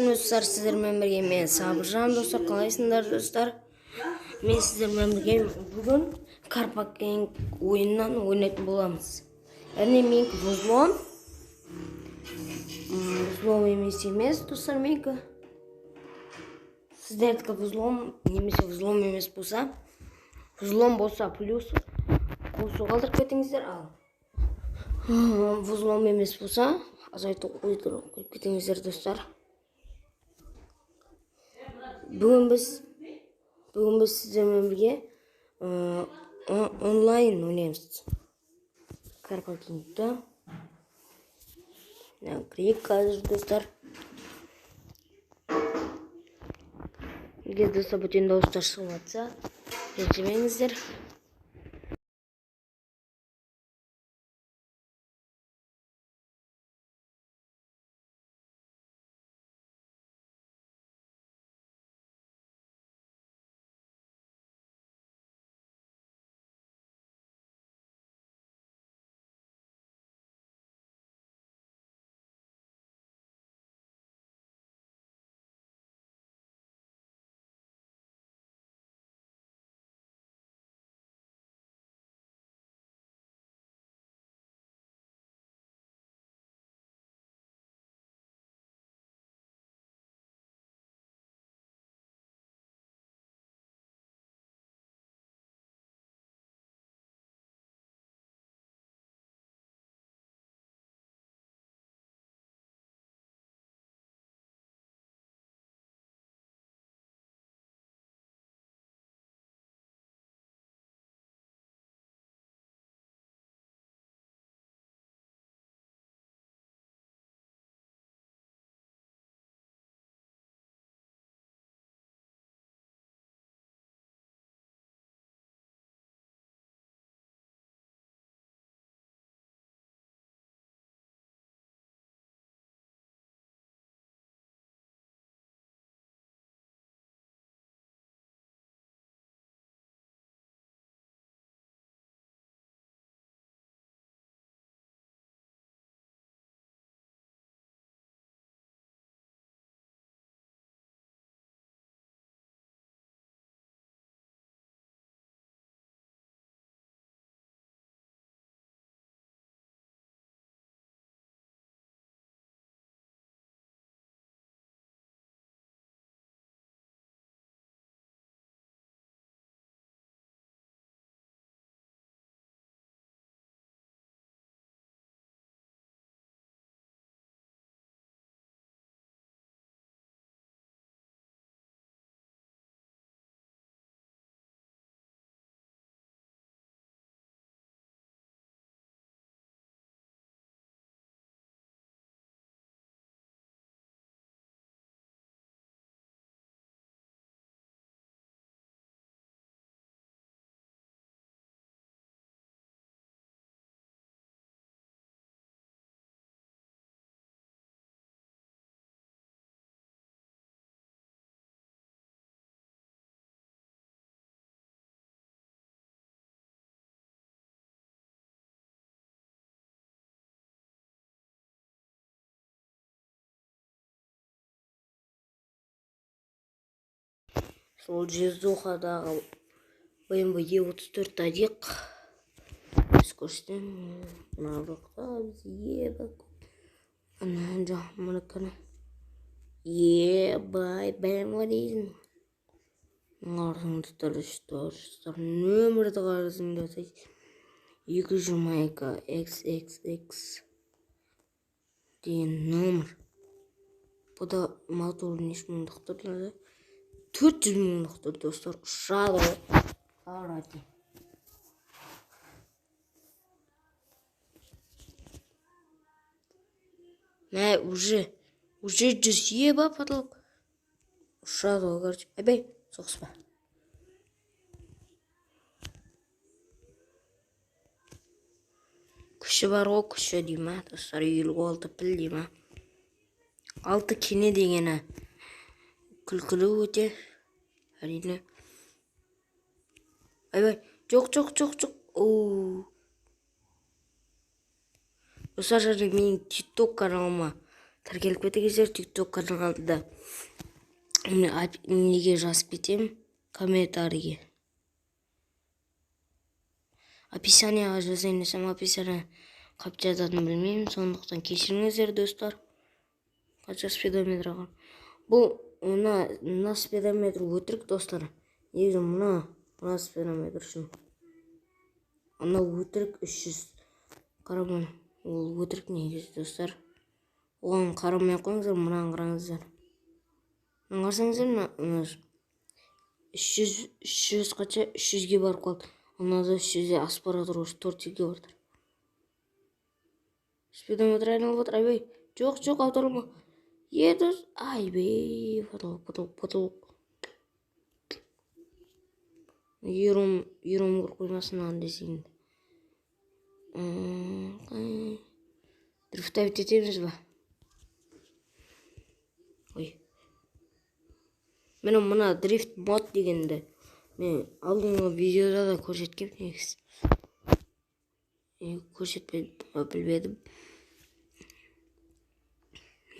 Достар, сіздермен бірге мен Сабыржан. Достар, қалайсыңдар достар? Мен сіздермен бірге бүгін Карпакенг ойыннан ойнайтын боламыз. Әне менікі взлом. Взлом емес достар менікі. Сіздердікі взлом немесе взлом емес болса, взлом болса плюс қосу қалдырып кетіңіздер, ал взлом емес болса азайту қойдырып кетіңіздер достар. Бүгін біз сіздермен бірге онлайн ойнаймыз. Карпакингті. Кірейік қазір достар. Егер достар бөтен дауыстар шығып жатса, ренжімеңіздер. Сол Жезухадағы БМВ Е34 адик. Біз көрсетем. Мына жақта біз ебак. Ана жағымыныкіні. Ебай БМВ дейсің. Аңғарыңды тұрыштар. Нөмірді қарызыңды атайсың. 222 XXX деген нөмір. Бұда моторын ешміңдік тұрды. 400 мыңдық достар, ұшады ғой. Қарады. Мә, уже 100 ба потолок. Ұшады ғой, короче. Әбей, соқыспа. Күші бар ғой, күші дейма. Достар, 56 піл дейма. 6 кене дегені күлкілі өте. Әрине. Әбей, жоқ. Достар, және менің TikTok каналыма тіркеліп кетіңіздер TikTok каналында. Неге жазып кетем? Комментарийге. Описанияға жазайын десем, описания қап жазатынын білмеймін, сондықтан кешіріңіздер достар. Қанша спидометр алған. Бұл мына спидометр өтірік достар. Негізі мына спидометр үшін. Ана өтірік 300. Қараман. Ол өтірік негізі достар. Оған қарамай қойыңыздар, мынаны қараңыздар. Мына қарасаңыздар, 300 қанша 300-ге барып қалды. Онада 300-де аспаратор 4-ге бардыр. Спидометр айналып отыр, айбай. Жоқ, аударылма. Едос, айбай, потолок. Ером көр қоймасынан десейін. Дрифтап етеміз ба? Ой. Мен мына дрифт мод дегенді мен алдыңғы видеода да көрсеткем негіз. Көрсетпедім, білбедім.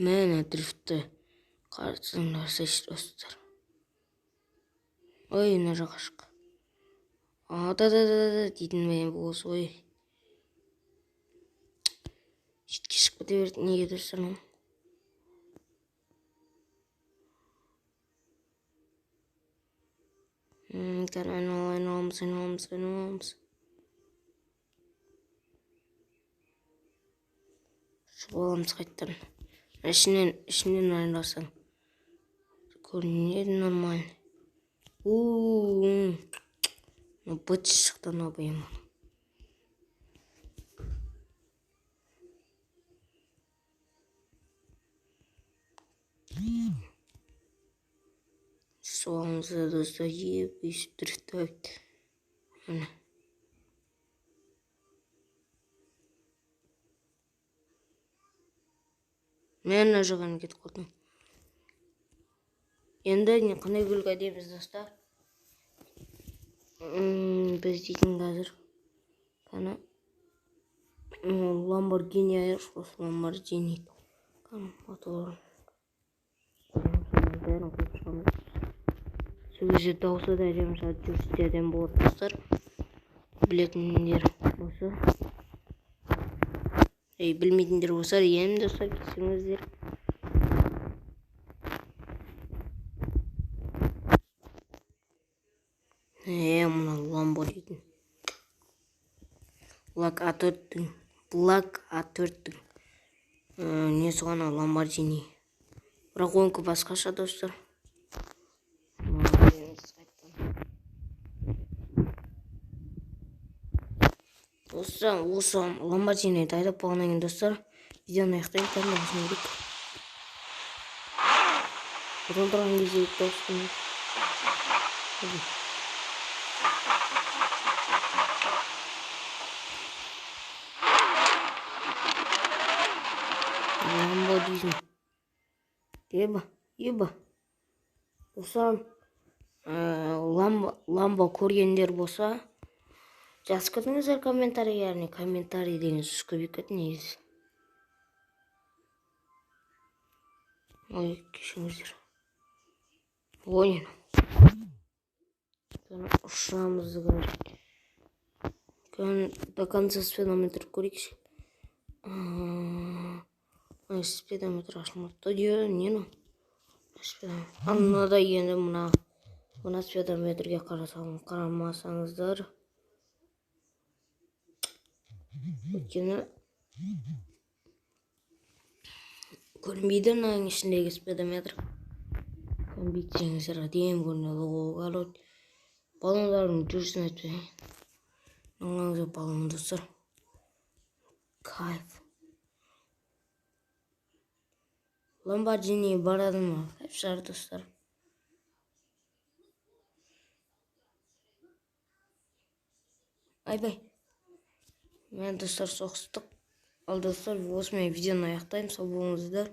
Мен дрифтті қарсыңдарсайшы достар. Ой, мына жаққа шық. Да дейтін бәйім болсы, ой. Шетке шық біте берді, неге достар ол? Айналамыз. Шығаламыз қайттан. Ішінен айналасаң. Көрінеді нормально. Бұт шықтан абайым. Соңымызда достар өйсіп дрифтап. Мен жағын кетіп қалдым. Енді қандай гүлға дейміз достар? Біз дейтін қазір. Қана Lamborghini айыршылы, Lamborghini. Қана моторын. Бәрін қойып шығамыз. Сөзі даусы да әдем сәт жүрісі де әдем болады достар. Білетіндер болса. Білмейтіндер болса, енді достар кетсеңіздер. Мына ламбо дейтін. Блак А4-тің. Несі ғана Lamborghini. Бірақ оңкі басқаша достар. Осы Lamborghini айдап болғаннан кейін достар, видеоны аяқтайын, тәмін керек. Ролдырған кезде достар. Ламбо дейсің. Еба. Достар, ламбо көргендер болса, жазып кетіңіздер комментарий, яғни комментарий деген сөз көбейіп кетті негізі. Ой, кешіңіздер. Ойын. Ұшамызды көрейік. До конца спидометр көрейікші. Спидометр ашылмады. Нені? Аннада енді мұна спидометрге қарамасаңыздар. Өткені көрінбейді мұның ішіндегі спидометр. Көрінбейді әдем көрінеді. Баллондардың жүрісін айтпай. Мұңаңызы баллон достар. Кайф. Lamborghini барады ма? Кайф шығар достар. Айбай. Мен достар соғыстық. Ал достар, осымен видеоны аяқтаймын. Сау болыңыздар.